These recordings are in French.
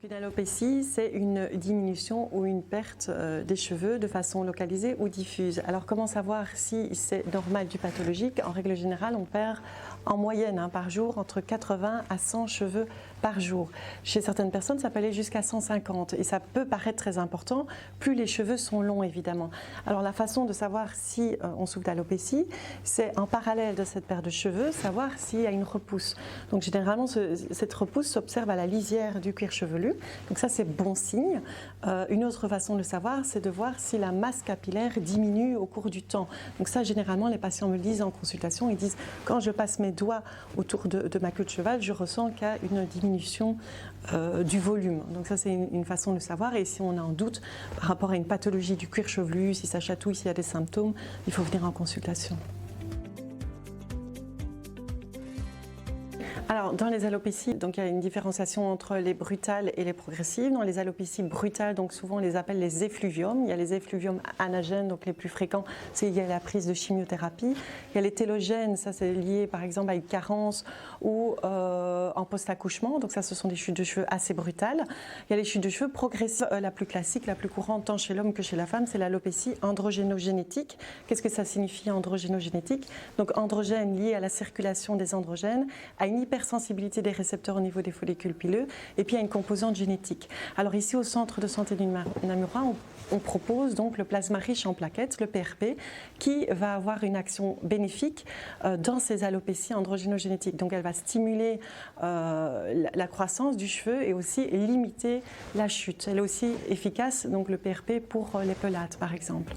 Une alopécie, c'est une diminution ou une perte des cheveux de façon localisée ou diffuse. Alors comment savoir si c'est normal du pathologique? En règle générale, on perd en moyenne par jour entre 80 à 100 cheveux par jour. Chez certaines personnes, ça peut aller jusqu'à 150 et ça peut paraître très important, plus les cheveux sont longs évidemment. Alors la façon de savoir si on souffre d'alopécie, c'est en parallèle de cette perte de cheveux, savoir s'il y a une repousse. Donc généralement, cette repousse s'observe à la lisière du cuir chevelu. Donc ça, c'est bon signe. Une autre façon de le savoir, c'est de voir si la masse capillaire diminue au cours du temps. Donc ça, généralement, les patients me le disent en consultation. Ils disent, quand je passe mes doigts autour de ma queue de cheval, je ressens qu'il y a une diminution du volume. Donc ça, c'est une façon de le savoir. Et si on a un doute par rapport à une pathologie du cuir chevelu, si ça chatouille, s'il y a des symptômes, il faut venir en consultation. Alors, dans les alopécies, donc, il y a une différenciation entre les brutales et les progressives. Dans les alopécies brutales, donc, souvent on les appelle les effluviums. Il y a les effluviums anagènes, donc les plus fréquents, c'est lié à la prise de chimiothérapie. Il y a les télogènes, ça c'est lié par exemple à une carence ou en post-accouchement. Donc ça, ce sont des chutes de cheveux assez brutales. Il y a les chutes de cheveux progressives. La plus classique, la plus courante, tant chez l'homme que chez la femme, c'est l'alopécie androgénogénétique. Qu'est-ce que ça signifie androgénogénétique? Donc androgène lié à la circulation des androgènes, à une hypersensibilité des récepteurs au niveau des follicules pileux et puis à une composante génétique. Alors ici au centre de santé du Namur, on propose donc le plasma riche en plaquettes, le PRP, qui va avoir une action bénéfique dans ces alopécies androgénogénétiques. Donc elle va stimuler la croissance du cheveu et aussi limiter la chute. Elle est aussi efficace, donc le PRP, pour les pelades par exemple.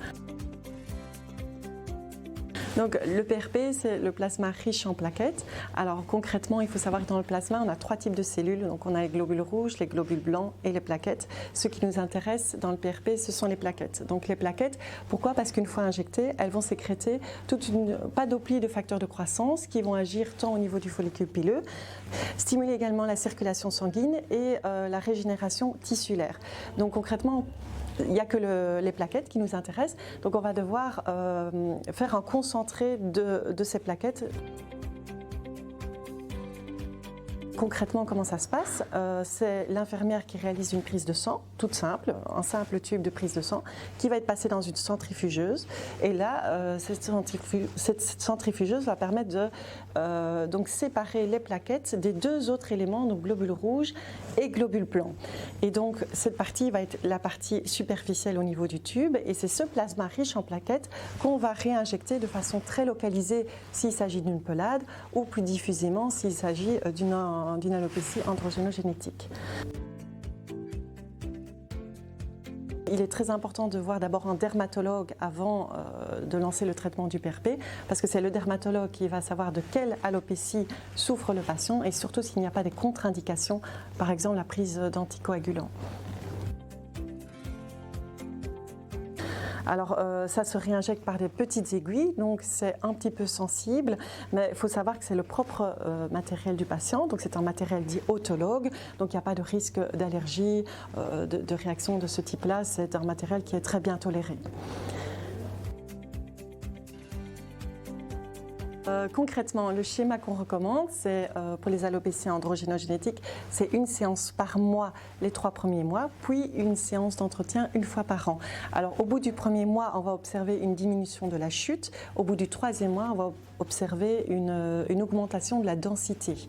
Donc le PRP, c'est le plasma riche en plaquettes. Alors concrètement, il faut savoir que dans le plasma, on a 3 types de cellules. Donc on a les globules rouges, les globules blancs et les plaquettes. Ce qui nous intéresse dans le PRP, ce sont les plaquettes. Donc les plaquettes, pourquoi? Parce qu'une fois injectées, elles vont sécréter toute une panoplie de facteurs de croissance qui vont agir tant au niveau du follicule pileux, stimuler également la circulation sanguine et la régénération tissulaire. Donc concrètement, il n'y a que les plaquettes qui nous intéressent, donc on va devoir faire un concentré de ces plaquettes. Concrètement, comment ça se passe? C'est l'infirmière qui réalise une prise de sang, toute simple, un simple tube de prise de sang, qui va être passé dans une centrifugeuse. Et là, cette centrifugeuse va permettre de donc séparer les plaquettes des 2 autres éléments, donc globules rouges et globules blancs. Et donc, cette partie va être la partie superficielle au niveau du tube. Et c'est ce plasma riche en plaquettes qu'on va réinjecter de façon très localisée s'il s'agit d'une pelade ou plus diffusément s'il s'agit d'une alopécie androgénogénétique. Il est très important de voir d'abord un dermatologue avant de lancer le traitement du PRP parce que c'est le dermatologue qui va savoir de quelle alopécie souffre le patient et surtout s'il n'y a pas des contre-indications, par exemple la prise d'anticoagulants. Alors ça se réinjecte par des petites aiguilles, donc c'est un petit peu sensible, mais il faut savoir que c'est le propre matériel du patient, donc c'est un matériel dit autologue, donc il n'y a pas de risque d'allergie, de réaction de ce type-là, c'est un matériel qui est très bien toléré. Concrètement, le schéma qu'on recommande, c'est pour les alopécies androgénogénétiques, c'est une séance par mois les 3 premiers mois, puis une séance d'entretien une fois par an. Alors au bout du premier mois, on va observer une diminution de la chute. Au bout du 3e mois, on va observer une augmentation de la densité.